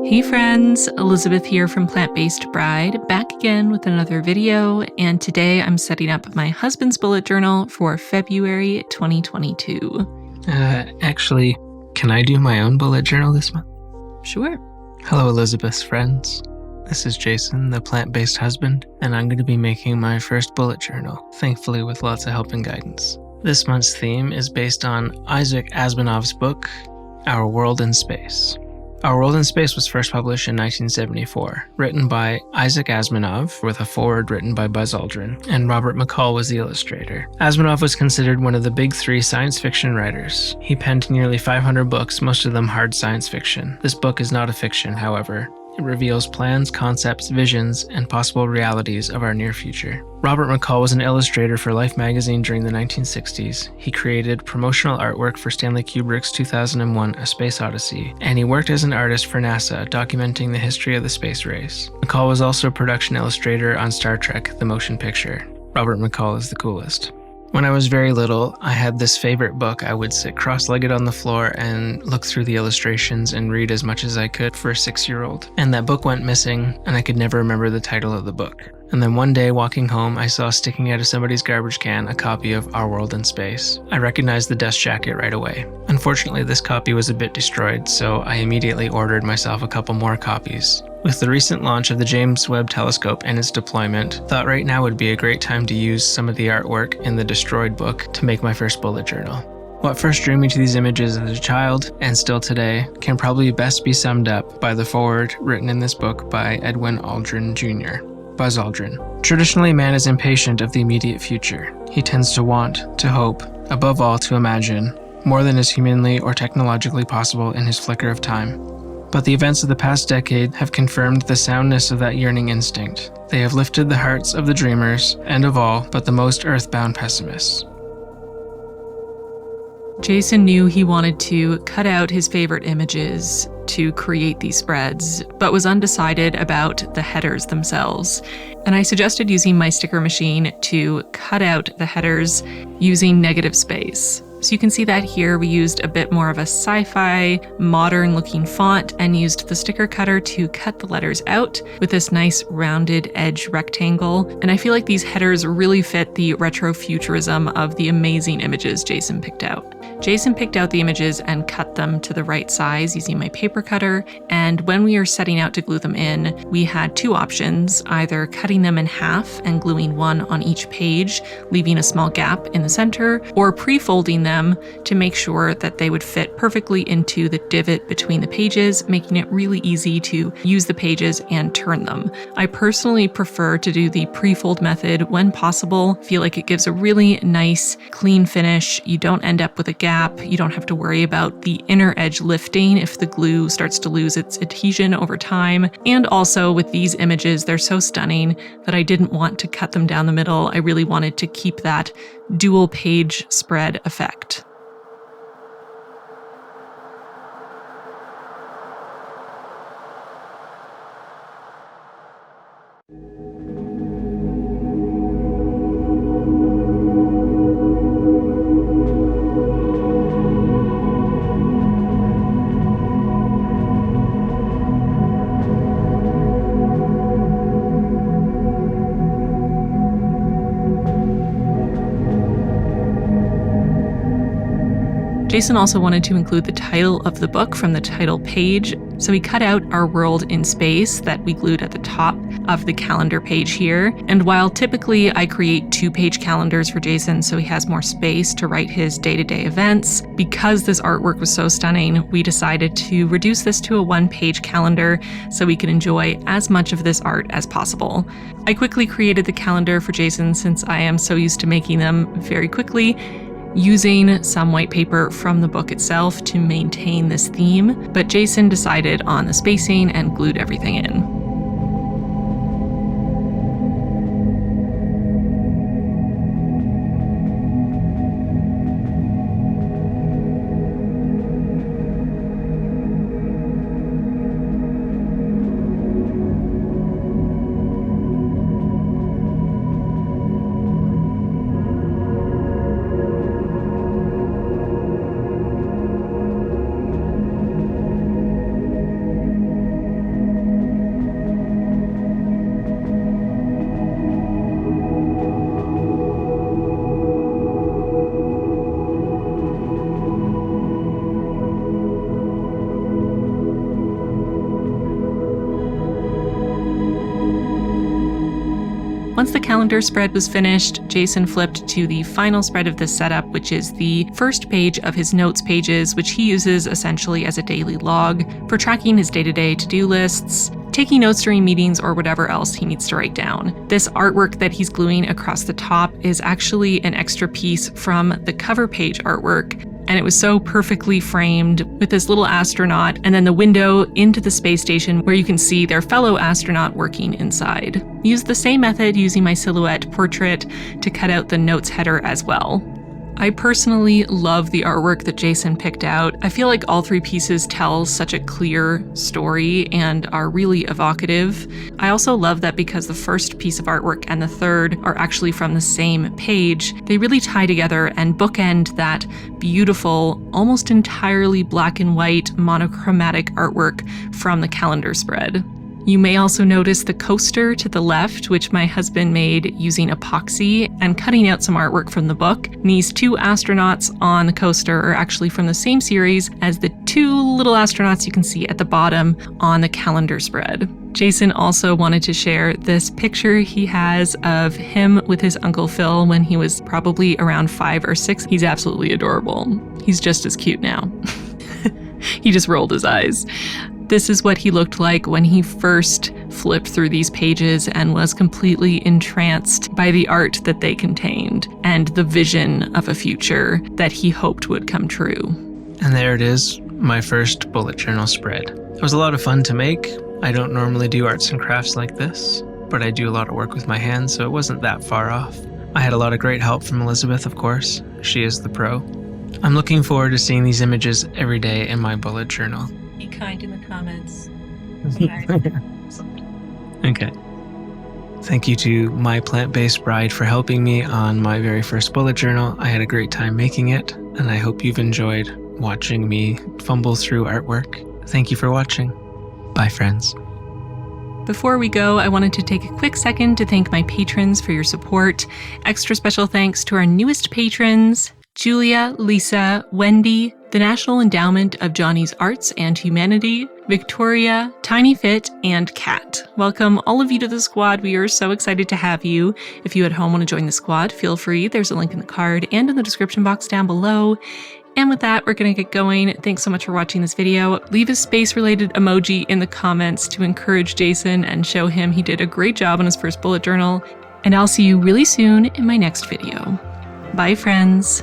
Hey friends, Elizabeth here from Plant-Based Bride, back again with another video, and today I'm setting up my husband's bullet journal for February 2022. Actually, can I do my own bullet journal this month? Sure. Hello, Elizabeth's friends. This is Jason, the plant-based husband, and I'm going to be making my first bullet journal, thankfully with lots of help and guidance. This month's theme is based on Isaac Asimov's book, Our World in Space. Our World in Space was first published in 1974, written by Isaac Asimov, with a foreword written by Buzz Aldrin, and Robert McCall was the illustrator. Asimov was considered one of the big three science fiction writers. He penned nearly 500 books, most of them hard science fiction. This book is not a fiction, however. It reveals plans, concepts, visions, and possible realities of our near future. Robert McCall was an illustrator for Life magazine during the 1960s. He created promotional artwork for Stanley Kubrick's 2001 A Space Odyssey, and he worked as an artist for NASA, documenting the history of the space race. McCall was also a production illustrator on Star Trek: The Motion Picture. Robert McCall is the coolest. When I was very little, I had this favorite book. I would sit cross-legged on the floor and look through the illustrations and read as much as I could for a 6-year-old. And that book went missing, and I could never remember the title of the book. And then one day, walking home, I saw sticking out of somebody's garbage can a copy of Our World in Space. I recognized the dust jacket right away. Unfortunately, this copy was a bit destroyed, so I immediately ordered myself a couple more copies. With the recent launch of the James Webb Telescope and its deployment, thought right now would be a great time to use some of the artwork in the destroyed book to make my first bullet journal. What first drew me to these images as a child, and still today, can probably best be summed up by the foreword written in this book by Edwin Aldrin Jr., Buzz Aldrin. Traditionally, man is impatient of the immediate future. He tends to want, to hope, above all to imagine, more than is humanly or technologically possible in his flicker of time. But the events of the past decade have confirmed the soundness of that yearning instinct. They have lifted the hearts of the dreamers, and of all but the most earthbound pessimists. Jason knew he wanted to cut out his favorite images to create these spreads, but was undecided about the headers themselves. And I suggested using my sticker machine to cut out the headers using negative space. So you can see that here we used a bit more of a sci-fi, modern-looking font and used the sticker cutter to cut the letters out with this nice rounded edge rectangle. And I feel like these headers really fit the retrofuturism of the amazing images Jason picked out. Jason picked out the images and cut them to the right size using my paper cutter, and when we were setting out to glue them in, we had two options, either cutting them in half and gluing one on each page, leaving a small gap in the center, or pre-folding them to make sure that they would fit perfectly into the divot between the pages, making it really easy to use the pages and turn them. I personally prefer to do the pre-fold method when possible. I feel like it gives a really nice, clean finish. You don't end up with a gap. You don't have to worry about the inner edge lifting if the glue starts to lose its adhesion over time. And also with these images, they're so stunning that I didn't want to cut them down the middle. I really wanted to keep that dual page spread effect. Jason also wanted to include the title of the book from the title page, so he cut out Our World in Space that we glued at the top of the calendar page here. And while typically I create 2-page calendars for Jason so he has more space to write his day-to-day events, because this artwork was so stunning, we decided to reduce this to a 1-page calendar so we could enjoy as much of this art as possible. I quickly created the calendar for Jason since I am so used to making them very quickly, using some white paper from the book itself to maintain this theme, but Jason decided on the spacing and glued everything in. Once the calendar spread was finished, Jason flipped to the final spread of this setup, which is the first page of his notes pages, which he uses essentially as a daily log for tracking his day-to-day to-do lists, taking notes during meetings, or whatever else he needs to write down. This artwork that he's gluing across the top is actually an extra piece from the cover page artwork, and it was so perfectly framed with this little astronaut and then the window into the space station where you can see their fellow astronaut working inside. Used the same method using my silhouette portrait to cut out the notes header as well. I personally love the artwork that Jason picked out. I feel like all three pieces tell such a clear story and are really evocative. I also love that because the first piece of artwork and the third are actually from the same page, they really tie together and bookend that beautiful, almost entirely black and white monochromatic artwork from the calendar spread. You may also notice the coaster to the left, which my husband made using epoxy and cutting out some artwork from the book. And these two astronauts on the coaster are actually from the same series as the two little astronauts you can see at the bottom on the calendar spread. Jason also wanted to share this picture he has of him with his Uncle Phil when he was probably around 5 or 6. He's absolutely adorable. He's just as cute now. He just rolled his eyes. This is what he looked like when he first flipped through these pages and was completely entranced by the art that they contained and the vision of a future that he hoped would come true. And there it is, my first bullet journal spread. It was a lot of fun to make. I don't normally do arts and crafts like this, but I do a lot of work with my hands, so it wasn't that far off. I had a lot of great help from Elizabeth, of course. She is the pro. I'm looking forward to seeing these images every day in my bullet journal. Be kind in the comments. Okay. Thank you to my plant-based bride for helping me on my very first bullet journal. I had a great time making it, and I hope you've enjoyed watching me fumble through artwork. Thank you for watching. Bye, friends. Before we go, I wanted to take a quick second to thank my patrons for your support. Extra special thanks to our newest patrons, Julia, Lisa, Wendy, the National Endowment of Johnny's Arts and Humanity, Victoria, Tiny Fit, and Kat. Welcome all of you to the squad. We are so excited to have you. If you at home want to join the squad, feel free. There's a link in the card and in the description box down below. And with that, we're going to get going. Thanks so much for watching this video. Leave a space-related emoji in the comments to encourage Jason and show him he did a great job on his first bullet journal. And I'll see you really soon in my next video. Bye, friends.